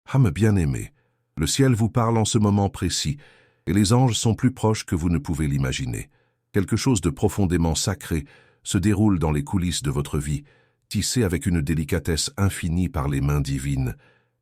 Âme bien-aimée, le ciel vous parle en ce moment précis, et les anges sont plus proches que vous ne pouvez l'imaginer. Quelque chose de profondément sacré se déroule dans les coulisses de votre vie, tissé avec une délicatesse infinie par les mains divines.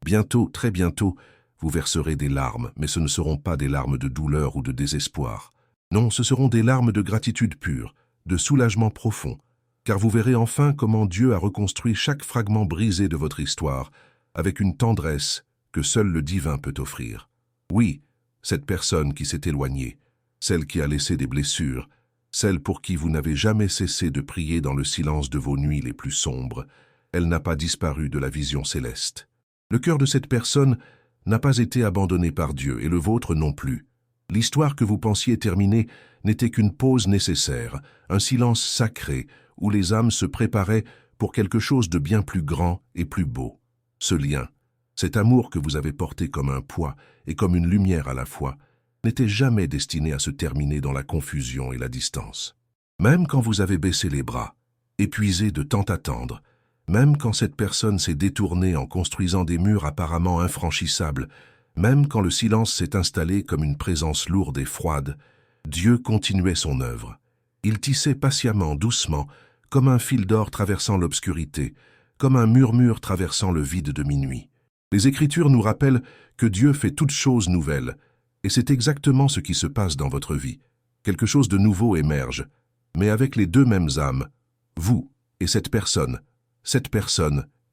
Bientôt, très bientôt, vous verserez des larmes, mais ce ne seront pas des larmes de douleur ou de désespoir. Non, ce seront des larmes de gratitude pure, de soulagement profond, car vous verrez enfin comment Dieu a reconstruit chaque fragment brisé de votre histoire, avec une tendresse que seul le divin peut offrir. Oui, cette personne qui s'est éloignée, celle qui a laissé des blessures, celle pour qui vous n'avez jamais cessé de prier dans le silence de vos nuits les plus sombres, elle n'a pas disparu de la vision céleste. Le cœur de cette personne n'a pas été abandonné par Dieu, et le vôtre non plus. L'histoire que vous pensiez terminée n'était qu'une pause nécessaire, un silence sacré, où les âmes se préparaient pour quelque chose de bien plus grand et plus beau. Ce lien, cet amour que vous avez porté comme un poids et comme une lumière à la fois, n'était jamais destiné à se terminer dans la confusion et la distance. Même quand vous avez baissé les bras, épuisé de tant attendre, même quand cette personne s'est détournée en construisant des murs apparemment infranchissables, même quand le silence s'est installé comme une présence lourde et froide, Dieu continuait son œuvre. Il tissait patiemment, doucement, comme un fil d'or traversant l'obscurité, comme un murmure traversant le vide de minuit. Les Écritures nous rappellent que Dieu fait toutes choses nouvelles, et c'est exactement ce qui se passe dans votre vie. Quelque chose de nouveau émerge, mais avec les deux mêmes âmes, vous et cette personne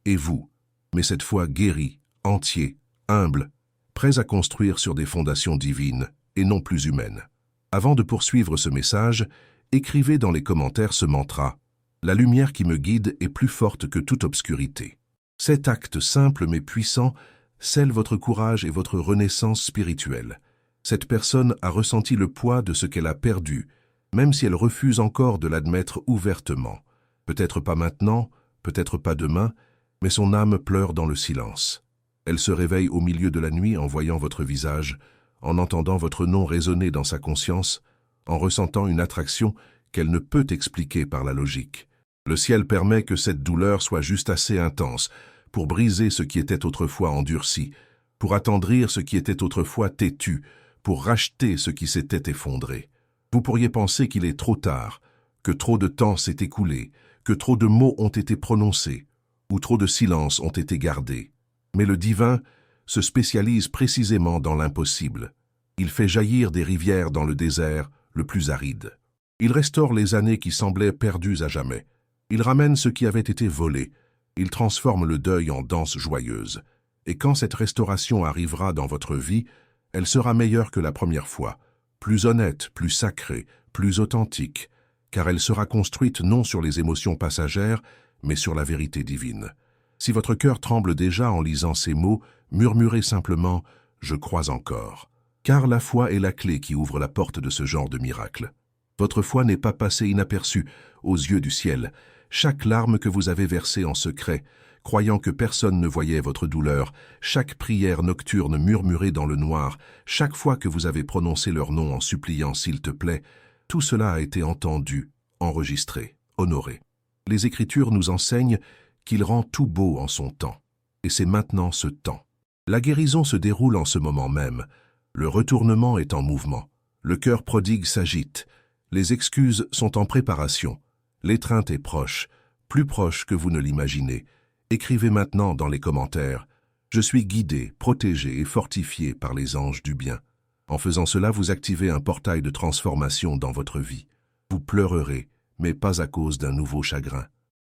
et vous, mais cette fois guéris, entiers, humbles, prêts à construire sur des fondations divines et non plus humaines. Avant de poursuivre ce message, écrivez dans les commentaires ce mantra: « La lumière qui me guide est plus forte que toute obscurité ». Cet acte simple mais puissant scelle votre courage et votre renaissance spirituelle. Cette personne a ressenti le poids de ce qu'elle a perdu, même si elle refuse encore de l'admettre ouvertement. Peut-être pas maintenant, peut-être pas demain, mais son âme pleure dans le silence. Elle se réveille au milieu de la nuit en voyant votre visage, en entendant votre nom résonner dans sa conscience, en ressentant une attraction qu'elle ne peut expliquer par la logique. Le ciel permet que cette douleur soit juste assez intense pour briser ce qui était autrefois endurci, pour attendrir ce qui était autrefois têtu, pour racheter ce qui s'était effondré. Vous pourriez penser qu'il est trop tard, que trop de temps s'est écoulé, que trop de mots ont été prononcés, ou trop de silences ont été gardés. Mais le divin se spécialise précisément dans l'impossible. Il fait jaillir des rivières dans le désert le plus aride. Il restaure les années qui semblaient perdues à jamais. Il ramène ce qui avait été volé. Il transforme le deuil en danse joyeuse. Et quand cette restauration arrivera dans votre vie, elle sera meilleure que la première fois, plus honnête, plus sacrée, plus authentique, car elle sera construite non sur les émotions passagères, mais sur la vérité divine. Si votre cœur tremble déjà en lisant ces mots, murmurez simplement « Je crois encore », car la foi est la clé qui ouvre la porte de ce genre de miracle. Votre foi n'est pas passée inaperçue aux yeux du ciel. Chaque larme que vous avez versée en secret, croyant que personne ne voyait votre douleur, chaque prière nocturne murmurée dans le noir, chaque fois que vous avez prononcé leur nom en suppliant « S'il te plaît », tout cela a été entendu, enregistré, honoré. Les Écritures nous enseignent qu'il rend tout beau en son temps. Et c'est maintenant ce temps. La guérison se déroule en ce moment même. Le retournement est en mouvement. Le cœur prodigue s'agite. Les excuses sont en préparation. L'étreinte est proche, plus proche que vous ne l'imaginez. Écrivez maintenant dans les commentaires « Je suis guidé, protégé et fortifié par les anges du bien ». En faisant cela, vous activez un portail de transformation dans votre vie. Vous pleurerez, mais pas à cause d'un nouveau chagrin.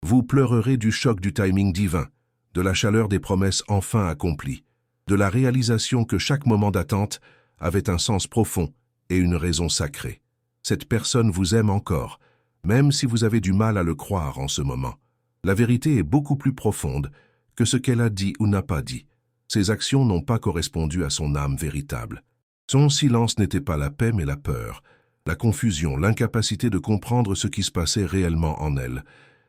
Vous pleurerez du choc du timing divin, de la chaleur des promesses enfin accomplies, de la réalisation que chaque moment d'attente avait un sens profond et une raison sacrée. Cette personne vous aime encore, même si vous avez du mal à le croire en ce moment. La vérité est beaucoup plus profonde que ce qu'elle a dit ou n'a pas dit. Ses actions n'ont pas correspondu à son âme véritable. Son silence n'était pas la paix mais la peur, la confusion, l'incapacité de comprendre ce qui se passait réellement en elle.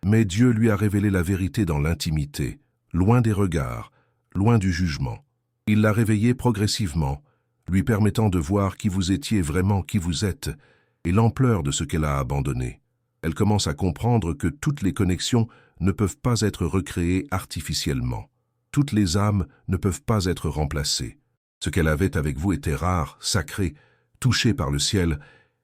Mais Dieu lui a révélé la vérité dans l'intimité, loin des regards, loin du jugement. Il l'a réveillée progressivement, lui permettant de voir qui vous étiez vraiment, qui vous êtes, et l'ampleur de ce qu'elle a abandonné. Elle commence à comprendre que toutes les connexions ne peuvent pas être recréées artificiellement. Toutes les âmes ne peuvent pas être remplacées. Ce qu'elle avait avec vous était rare, sacré, touché par le ciel,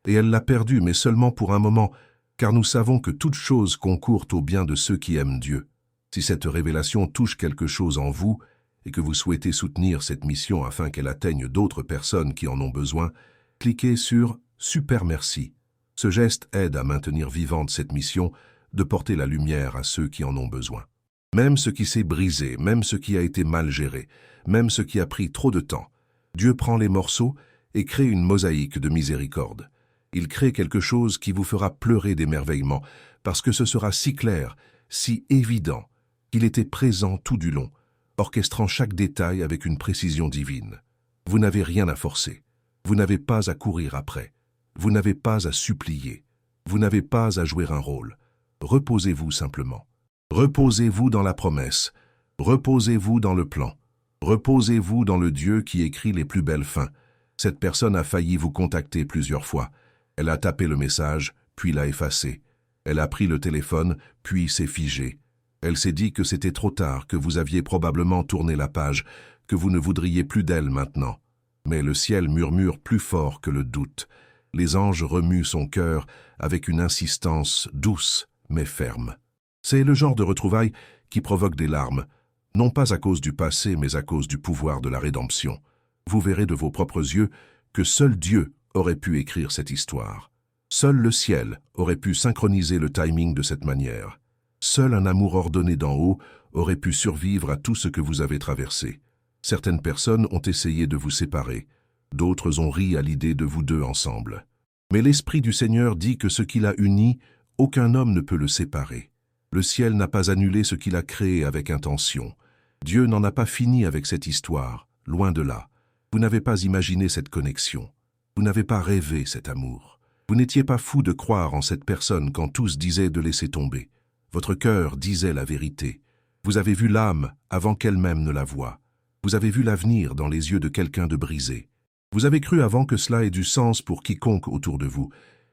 et elle l'a perdu, mais seulement pour un moment, car nous savons que toute chose concourt au bien de ceux qui aiment Dieu. Si cette révélation touche quelque chose en vous, et que vous souhaitez soutenir cette mission afin qu'elle atteigne d'autres personnes qui en ont besoin, cliquez sur « Super merci ». Ce geste aide à maintenir vivante cette mission de porter la lumière à ceux qui en ont besoin. Même ce qui s'est brisé, même ce qui a été mal géré, même ce qui a pris trop de temps, Dieu prend les morceaux et crée une mosaïque de miséricorde. Il crée quelque chose qui vous fera pleurer d'émerveillement, parce que ce sera si clair, si évident, qu'il était présent tout du long, orchestrant chaque détail avec une précision divine. Vous n'avez rien à forcer, vous n'avez pas à courir après, vous n'avez pas à supplier, vous n'avez pas à jouer un rôle. Reposez-vous simplement. Reposez-vous dans la promesse, reposez-vous dans le plan, reposez-vous dans le Dieu qui écrit les plus belles fins. Cette personne a failli vous contacter plusieurs fois. Elle a tapé le message, puis l'a effacé. Elle a pris le téléphone, puis s'est figée. Elle s'est dit que c'était trop tard, que vous aviez probablement tourné la page, que vous ne voudriez plus d'elle maintenant. Mais le ciel murmure plus fort que le doute. Les anges remuent son cœur avec une insistance douce mais ferme. C'est le genre de retrouvailles qui provoque des larmes, non pas à cause du passé, mais à cause du pouvoir de la rédemption. Vous verrez de vos propres yeux que seul Dieu aurait pu écrire cette histoire. Seul le ciel aurait pu synchroniser le timing de cette manière. Seul un amour ordonné d'en haut aurait pu survivre à tout ce que vous avez traversé. Certaines personnes ont essayé de vous séparer, d'autres ont ri à l'idée de vous deux ensemble. Mais l'Esprit du Seigneur dit que ce qu'il a uni, aucun homme ne peut le séparer. Le ciel n'a pas annulé ce qu'il a créé avec intention. Dieu n'en a pas fini avec cette histoire, loin de là. Vous n'avez pas imaginé cette connexion. Vous n'avez pas rêvé cet amour. Vous n'étiez pas fou de croire en cette personne quand tous disaient de laisser tomber. Votre cœur disait la vérité. Vous avez vu l'âme avant qu'elle-même ne la voie. Vous avez vu l'avenir dans les yeux de quelqu'un de brisé. Vous avez cru avant que cela ait du sens pour quiconque autour de vous.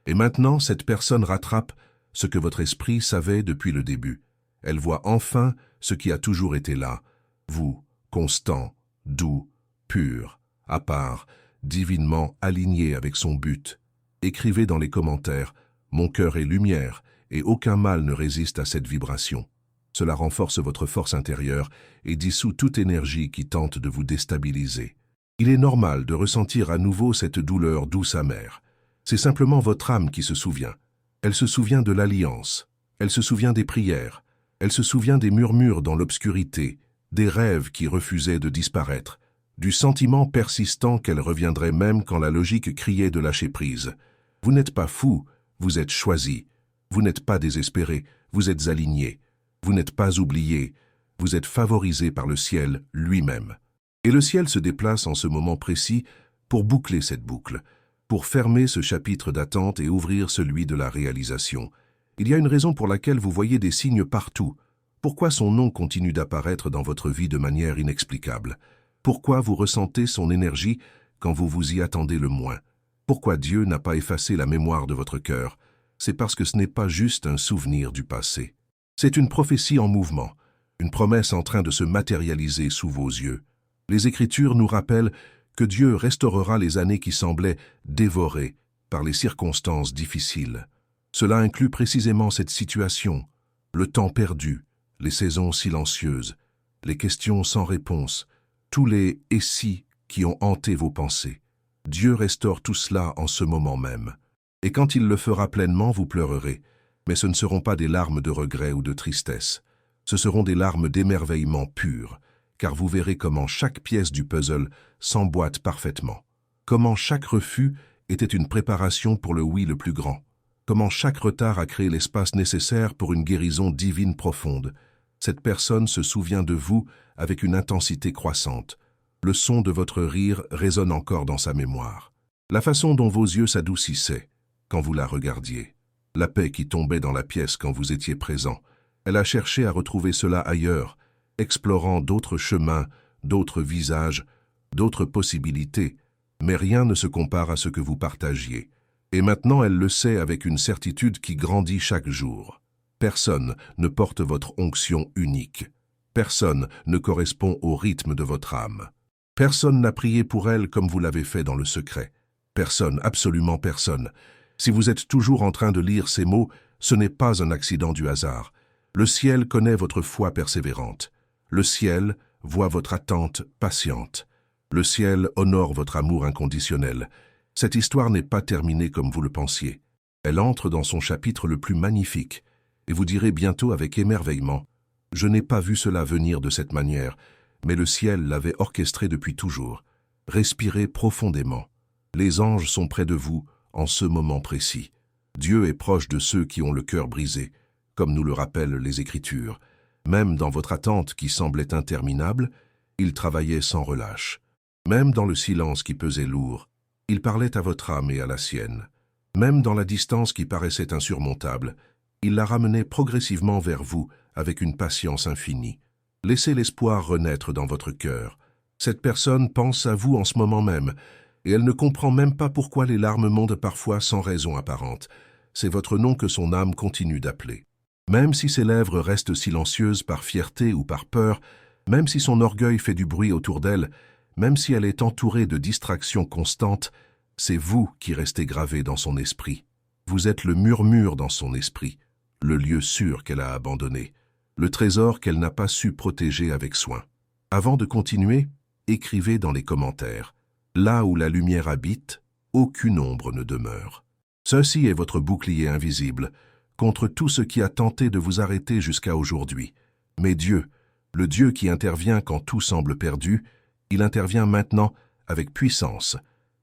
Et maintenant, cette personne rattrape ce que votre esprit savait depuis le début. Elle voit enfin ce qui a toujours été là. Vous, constant, doux, pur, à part, divinement aligné avec son but. Écrivez dans les commentaires « Mon cœur est lumière » et aucun mal ne résiste à cette vibration. Cela renforce votre force intérieure et dissout toute énergie qui tente de vous déstabiliser. Il est normal de ressentir à nouveau cette douleur douce amère. C'est simplement votre âme qui se souvient. Elle se souvient de l'alliance, elle se souvient des prières, elle se souvient des murmures dans l'obscurité, des rêves qui refusaient de disparaître, du sentiment persistant qu'elle reviendrait même quand la logique criait de lâcher prise. Vous n'êtes pas fou, vous êtes choisi. Vous n'êtes pas désespéré, vous êtes aligné. Vous n'êtes pas oublié, vous êtes favorisé par le ciel lui-même. Et le ciel se déplace en ce moment précis pour boucler cette boucle, pour fermer ce chapitre d'attente et ouvrir celui de la réalisation. Il y a une raison pour laquelle vous voyez des signes partout. Pourquoi son nom continue d'apparaître dans votre vie de manière inexplicable? Pourquoi vous ressentez son énergie quand vous vous y attendez le moins? Pourquoi Dieu n'a pas effacé la mémoire de votre cœur? C'est parce que ce n'est pas juste un souvenir du passé. C'est une prophétie en mouvement, une promesse en train de se matérialiser sous vos yeux. Les Écritures nous rappellent que Dieu restaurera les années qui semblaient dévorées par les circonstances difficiles. Cela inclut précisément cette situation, le temps perdu, les saisons silencieuses, les questions sans réponse, tous les « et si » qui ont hanté vos pensées. Dieu restaure tout cela en ce moment même. Et quand il le fera pleinement, vous pleurerez. Mais ce ne seront pas des larmes de regret ou de tristesse. Ce seront des larmes d'émerveillement pur, car vous verrez comment chaque pièce du puzzle s'emboîte parfaitement. Comment chaque refus était une préparation pour le oui le plus grand. Comment chaque retard a créé l'espace nécessaire pour une guérison divine profonde. Cette personne se souvient de vous avec une intensité croissante. Le son de votre rire résonne encore dans sa mémoire. La façon dont vos yeux s'adoucissaient quand vous la regardiez. La paix qui tombait dans la pièce quand vous étiez présent. Elle a cherché à retrouver cela ailleurs, explorant d'autres chemins, d'autres visages, d'autres possibilités, mais rien ne se compare à ce que vous partagiez. Et maintenant elle le sait avec une certitude qui grandit chaque jour. Personne ne porte votre onction unique. Personne ne correspond au rythme de votre âme. Personne n'a prié pour elle comme vous l'avez fait dans le secret. Personne, absolument personne. Si vous êtes toujours en train de lire ces mots, ce n'est pas un accident du hasard. Le ciel connaît votre foi persévérante. Le ciel voit votre attente patiente. Le ciel honore votre amour inconditionnel. Cette histoire n'est pas terminée comme vous le pensiez. Elle entre dans son chapitre le plus magnifique, et vous direz bientôt avec émerveillement, « Je n'ai pas vu cela venir de cette manière, mais le ciel l'avait orchestré depuis toujours. » Respirez profondément. Les anges sont près de vous en ce moment précis. Dieu est proche de ceux qui ont le cœur brisé, comme nous le rappellent les Écritures. Même dans votre attente qui semblait interminable, il travaillait sans relâche. Même dans le silence qui pesait lourd, il parlait à votre âme et à la sienne. Même dans la distance qui paraissait insurmontable, il la ramenait progressivement vers vous avec une patience infinie. Laissez l'espoir renaître dans votre cœur. Cette personne pense à vous en ce moment même, et elle ne comprend même pas pourquoi les larmes montent parfois sans raison apparente. C'est votre nom que son âme continue d'appeler. Même si ses lèvres restent silencieuses par fierté ou par peur, même si son orgueil fait du bruit autour d'elle, même si elle est entourée de distractions constantes, c'est vous qui restez gravé dans son esprit. Vous êtes le murmure dans son esprit, le lieu sûr qu'elle a abandonné, le trésor qu'elle n'a pas su protéger avec soin. Avant de continuer, écrivez dans les commentaires. Là où la lumière habite, aucune ombre ne demeure. Ceci est votre bouclier invisible contre tout ce qui a tenté de vous arrêter jusqu'à aujourd'hui. Mais Dieu, le Dieu qui intervient quand tout semble perdu, il intervient maintenant avec puissance.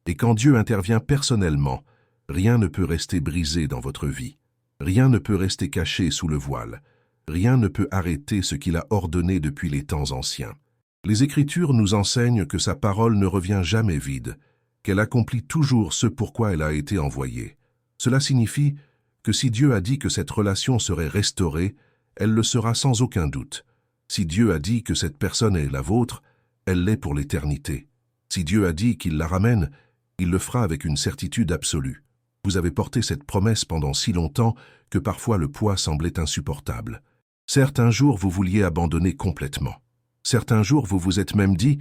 Et quand Dieu intervient personnellement, rien ne peut rester brisé dans votre vie. Rien ne peut rester caché sous le voile. Rien ne peut arrêter ce qu'il a ordonné depuis les temps anciens. Les Écritures nous enseignent que sa parole ne revient jamais vide, qu'elle accomplit toujours ce pourquoi elle a été envoyée. Cela signifie que si Dieu a dit que cette relation serait restaurée, elle le sera sans aucun doute. Si Dieu a dit que cette personne est la vôtre, elle l'est pour l'éternité. Si Dieu a dit qu'il la ramène, il le fera avec une certitude absolue. Vous avez porté cette promesse pendant si longtemps que parfois le poids semblait insupportable. Certains jours vous vouliez abandonner complètement. Certains jours vous vous êtes même dit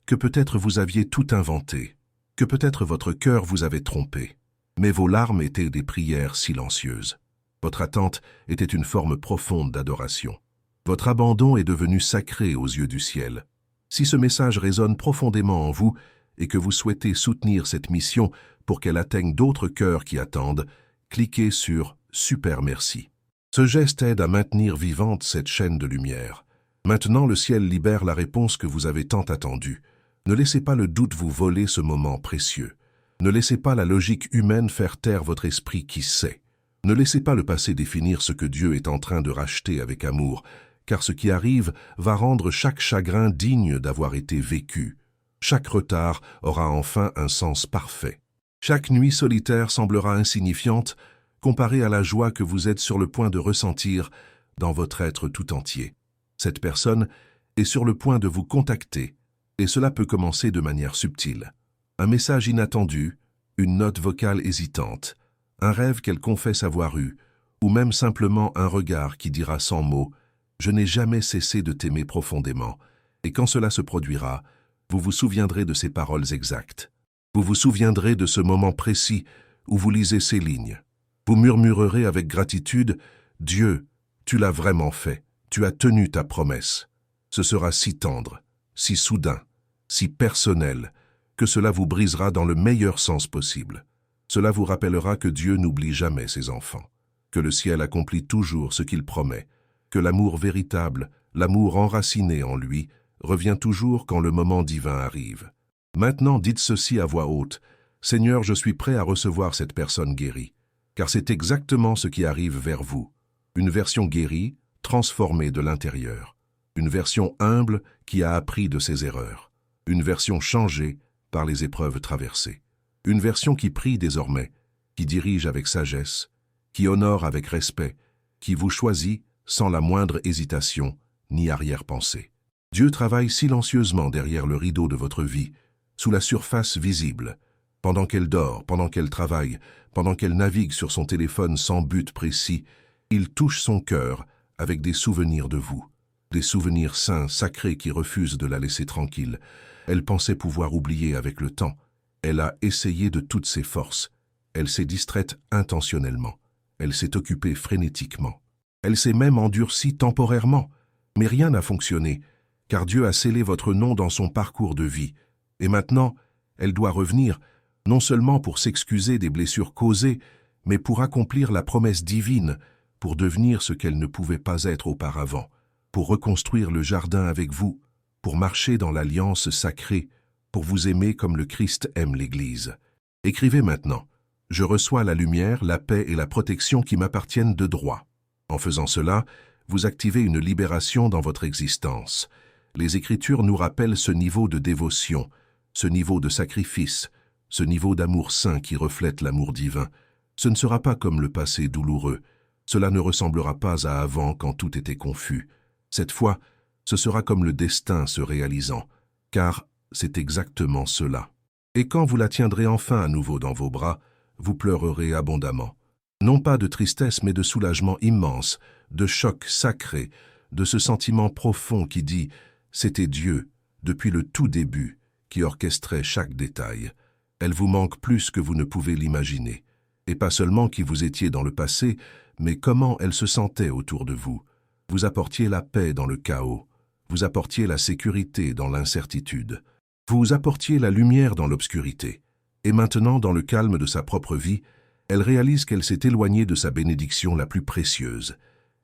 que peut-être vous aviez tout inventé, que peut-être votre cœur vous avait trompé. Mais vos larmes étaient des prières silencieuses. Votre attente était une forme profonde d'adoration. Votre abandon est devenu sacré aux yeux du ciel. Si ce message résonne profondément en vous et que vous souhaitez soutenir cette mission pour qu'elle atteigne d'autres cœurs qui attendent, cliquez sur « Super merci ». Ce geste aide à maintenir vivante cette chaîne de lumière. Maintenant, le ciel libère la réponse que vous avez tant attendue. Ne laissez pas le doute vous voler ce moment précieux. Ne laissez pas la logique humaine faire taire votre esprit qui sait. Ne laissez pas le passé définir ce que Dieu est en train de racheter avec amour, car ce qui arrive va rendre chaque chagrin digne d'avoir été vécu. Chaque retard aura enfin un sens parfait. Chaque nuit solitaire semblera insignifiante comparée à la joie que vous êtes sur le point de ressentir dans votre être tout entier. Cette personne est sur le point de vous contacter, et cela peut commencer de manière subtile. Un message inattendu, une note vocale hésitante, un rêve qu'elle confesse avoir eu, ou même simplement un regard qui dira sans mots « Je n'ai jamais cessé de t'aimer profondément », et quand cela se produira, vous vous souviendrez de ces paroles exactes. Vous vous souviendrez de ce moment précis où vous lisez ces lignes. Vous murmurerez avec gratitude « Dieu, tu l'as vraiment fait, tu as tenu ta promesse ». Ce sera si tendre, si soudain, si personnel, que cela vous brisera dans le meilleur sens possible. Cela vous rappellera que Dieu n'oublie jamais ses enfants, que le ciel accomplit toujours ce qu'il promet, que l'amour véritable, l'amour enraciné en lui, revient toujours quand le moment divin arrive. Maintenant, dites ceci à voix haute. « Seigneur, je suis prêt à recevoir cette personne guérie, car c'est exactement ce qui arrive vers vous. Une version guérie, transformée de l'intérieur. Une version humble qui a appris de ses erreurs. Une version changée par les épreuves traversées. Une version qui prie désormais, qui dirige avec sagesse, qui honore avec respect, qui vous choisit sans la moindre hésitation ni arrière-pensée. Dieu travaille silencieusement derrière le rideau de votre vie, sous la surface visible, pendant qu'elle dort, pendant qu'elle travaille, pendant qu'elle navigue sur son téléphone sans but précis. Il touche son cœur avec des souvenirs de vous. des souvenirs saints, sacrés qui refusent de la laisser tranquille. Elle pensait pouvoir oublier avec le temps. Elle a essayé de toutes ses forces. Elle s'est distraite intentionnellement. Elle s'est occupée frénétiquement. Elle s'est même endurcie temporairement. Mais rien n'a fonctionné, car Dieu a scellé votre nom dans son parcours de vie. Et maintenant, elle doit revenir, non seulement pour s'excuser des blessures causées, mais pour accomplir la promesse divine, pour devenir ce qu'elle ne pouvait pas être auparavant, pour reconstruire le jardin avec vous, pour marcher dans l'alliance sacrée, pour vous aimer comme le Christ aime l'Église. Écrivez maintenant. Je reçois la lumière, la paix et la protection qui m'appartiennent de droit. En faisant cela, vous activez une libération dans votre existence. Les Écritures nous rappellent ce niveau de dévotion, ce niveau de sacrifice, ce niveau d'amour saint qui reflète l'amour divin. Ce ne sera pas comme le passé douloureux. Cela ne ressemblera pas à avant quand tout était confus. Cette fois, ce sera comme le destin se réalisant, car c'est exactement cela. Et quand vous la tiendrez enfin à nouveau dans vos bras, vous pleurerez abondamment. Non pas de tristesse, mais de soulagement immense, de choc sacré, de ce sentiment profond qui dit « c'était Dieu, depuis le tout début, qui orchestrait chaque détail. Elle vous manque plus que vous ne pouvez l'imaginer. Et pas seulement qui vous étiez dans le passé, mais comment elle se sentait autour de vous. Vous apportiez la paix dans le chaos. Vous apportiez la sécurité dans l'incertitude. Vous apportiez la lumière dans l'obscurité. Et maintenant, dans le calme de sa propre vie, elle réalise qu'elle s'est éloignée de sa bénédiction la plus précieuse.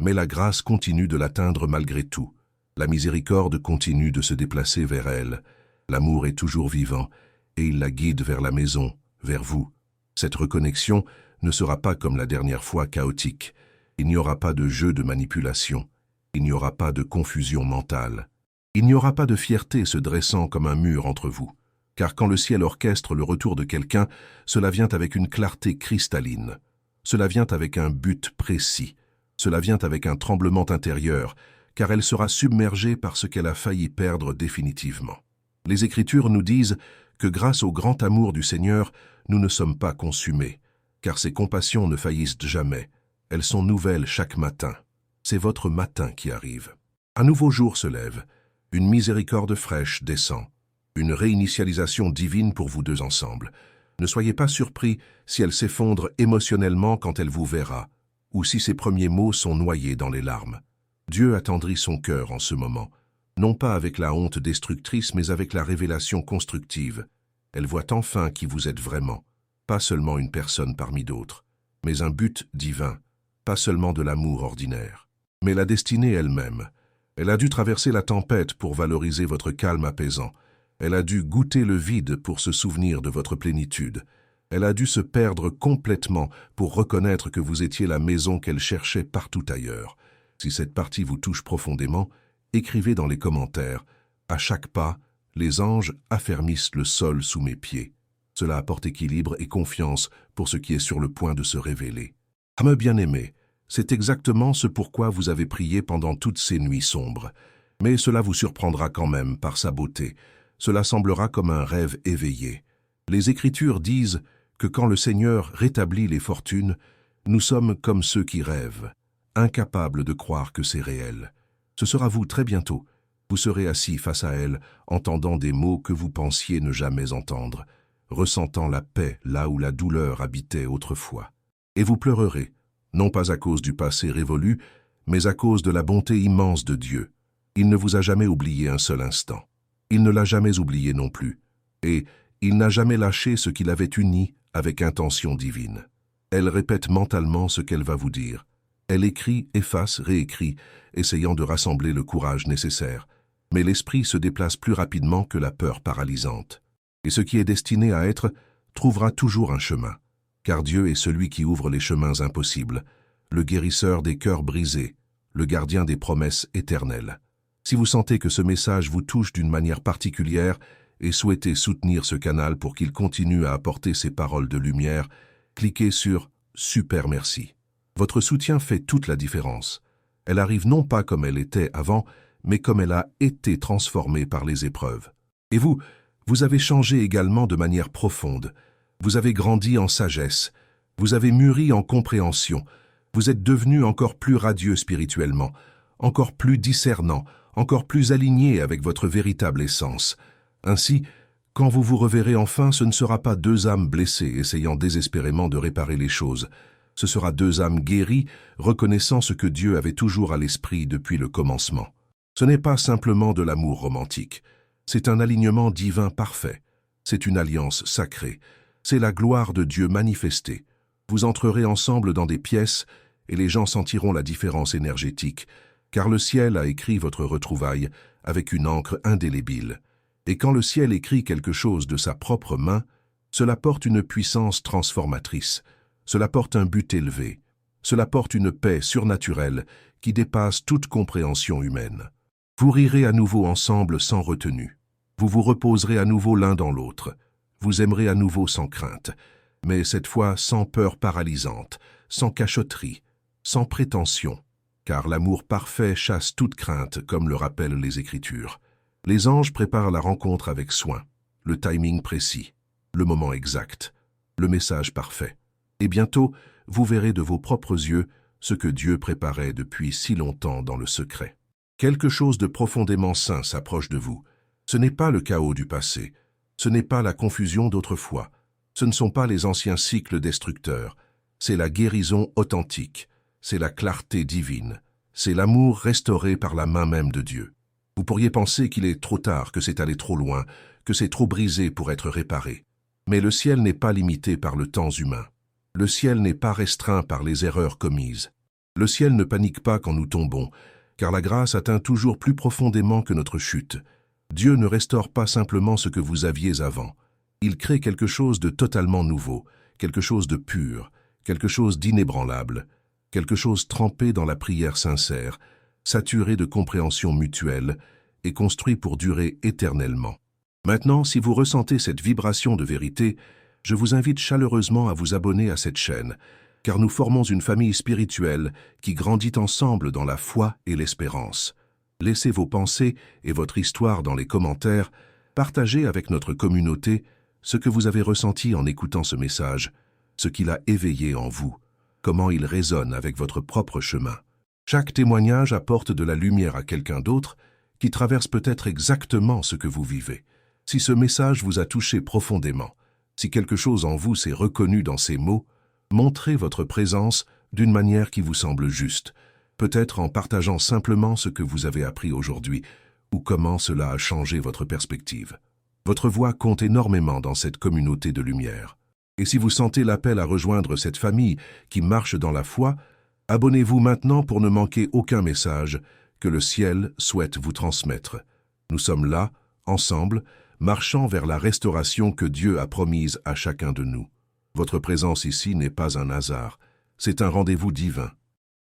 Mais la grâce continue de l'atteindre malgré tout. La miséricorde continue de se déplacer vers elle. L'amour est toujours vivant, et il la guide vers la maison, vers vous. Cette reconnexion ne sera pas comme la dernière fois chaotique. Il n'y aura pas de jeu de manipulation. Il n'y aura pas de confusion mentale. Il n'y aura pas de fierté se dressant comme un mur entre vous. Car quand le ciel orchestre le retour de quelqu'un, cela vient avec une clarté cristalline. Cela vient avec un but précis. Cela vient avec un tremblement intérieur, car elle sera submergée par ce qu'elle a failli perdre définitivement. Les Écritures nous disent que grâce au grand amour du Seigneur, nous ne sommes pas consumés, car ses compassions ne faillissent jamais. Elles sont nouvelles chaque matin. C'est votre matin qui arrive. Un nouveau jour se lève. Une miséricorde fraîche descend. Une réinitialisation divine pour vous deux ensemble. Ne soyez pas surpris si elle s'effondre émotionnellement quand elle vous verra, ou si ses premiers mots sont noyés dans les larmes. Dieu attendrit son cœur en ce moment, non pas avec la honte destructrice, mais avec la révélation constructive. Elle voit enfin qui vous êtes vraiment, pas seulement une personne parmi d'autres, mais un but divin, pas seulement de l'amour ordinaire, mais la destinée elle-même. Elle a dû traverser la tempête pour valoriser votre calme apaisant. Elle a dû goûter le vide pour se souvenir de votre plénitude. Elle a dû se perdre complètement pour reconnaître que vous étiez la maison qu'elle cherchait partout ailleurs. Si cette partie vous touche profondément, écrivez dans les commentaires. À chaque pas, les anges affermissent le sol sous mes pieds. Cela apporte équilibre et confiance pour ce qui est sur le point de se révéler. Âme bien-aimée, c'est exactement ce pourquoi vous avez prié pendant toutes ces nuits sombres. Mais cela vous surprendra quand même par sa beauté. Cela semblera comme un rêve éveillé. Les Écritures disent que quand le Seigneur rétablit les fortunes, nous sommes comme ceux qui rêvent, incapables de croire que c'est réel. Ce sera vous très bientôt. Vous serez assis face à elle, entendant des mots que vous pensiez ne jamais entendre, ressentant la paix là où la douleur habitait autrefois. Et vous pleurerez, non pas à cause du passé révolu, mais à cause de la bonté immense de Dieu. Il ne vous a jamais oublié un seul instant. Il ne l'a jamais oublié non plus. Et il n'a jamais lâché ce qu'il avait uni avec intention divine. Elle répète mentalement ce qu'elle va vous dire. Elle écrit, efface, réécrit, essayant de rassembler le courage nécessaire. Mais l'esprit se déplace plus rapidement que la peur paralysante. Et ce qui est destiné à être trouvera toujours un chemin. Car Dieu est celui qui ouvre les chemins impossibles, le guérisseur des cœurs brisés, le gardien des promesses éternelles. Si vous sentez que ce message vous touche d'une manière particulière et souhaitez soutenir ce canal pour qu'il continue à apporter ces paroles de lumière, cliquez sur « Super merci ». Votre soutien fait toute la différence. Elle arrive non pas comme elle était avant, mais comme elle a été transformée par les épreuves. Et vous avez changé également de manière profonde. Vous avez grandi en sagesse. Vous avez mûri en compréhension. Vous êtes devenu encore plus radieux spirituellement, encore plus discernant, encore plus aligné avec votre véritable essence. Ainsi, quand vous vous reverrez enfin, ce ne sera pas deux âmes blessées essayant désespérément de réparer les choses. Ce sera deux âmes guéries, reconnaissant ce que Dieu avait toujours à l'esprit depuis le commencement. Ce n'est pas simplement de l'amour romantique. C'est un alignement divin parfait. C'est une alliance sacrée. C'est la gloire de Dieu manifestée. Vous entrerez ensemble dans des pièces et les gens sentiront la différence énergétique, car le ciel a écrit votre retrouvaille avec une encre indélébile. Et quand le ciel écrit quelque chose de sa propre main, cela porte une puissance transformatrice, cela porte un but élevé, cela porte une paix surnaturelle qui dépasse toute compréhension humaine. Vous rirez à nouveau ensemble sans retenue. Vous vous reposerez à nouveau l'un dans l'autre. Vous aimerez à nouveau sans crainte, mais cette fois sans peur paralysante, sans cachotterie, sans prétention, car l'amour parfait chasse toute crainte, comme le rappellent les Écritures. Les anges préparent la rencontre avec soin, le timing précis, le moment exact, le message parfait. Et bientôt, vous verrez de vos propres yeux ce que Dieu préparait depuis si longtemps dans le secret. Quelque chose de profondément saint s'approche de vous. Ce n'est pas le chaos du passé, ce n'est pas la confusion d'autrefois, ce ne sont pas les anciens cycles destructeurs, c'est la guérison authentique, c'est la clarté divine, c'est l'amour restauré par la main même de Dieu. Vous pourriez penser qu'il est trop tard, que c'est allé trop loin, que c'est trop brisé pour être réparé. Mais le ciel n'est pas limité par le temps humain. Le ciel n'est pas restreint par les erreurs commises. Le ciel ne panique pas quand nous tombons, car la grâce atteint toujours plus profondément que notre chute. Dieu ne restaure pas simplement ce que vous aviez avant. Il crée quelque chose de totalement nouveau, quelque chose de pur, quelque chose d'inébranlable, quelque chose trempé dans la prière sincère, saturé de compréhension mutuelle et construit pour durer éternellement. Maintenant, si vous ressentez cette vibration de vérité, je vous invite chaleureusement à vous abonner à cette chaîne, car nous formons une famille spirituelle qui grandit ensemble dans la foi et l'espérance. Laissez vos pensées et votre histoire dans les commentaires, partagez avec notre communauté ce que vous avez ressenti en écoutant ce message, ce qu'il a éveillé en vous, comment il résonne avec votre propre chemin. Chaque témoignage apporte de la lumière à quelqu'un d'autre qui traverse peut-être exactement ce que vous vivez. Si ce message vous a touché profondément, si quelque chose en vous s'est reconnu dans ces mots, montrez votre présence d'une manière qui vous semble juste, peut-être en partageant simplement ce que vous avez appris aujourd'hui ou comment cela a changé votre perspective. Votre voix compte énormément dans cette communauté de lumière. Et si vous sentez l'appel à rejoindre cette famille qui marche dans la foi, abonnez-vous maintenant pour ne manquer aucun message que le ciel souhaite vous transmettre. Nous sommes là, ensemble, marchant vers la restauration que Dieu a promise à chacun de nous. Votre présence ici n'est pas un hasard, c'est un rendez-vous divin.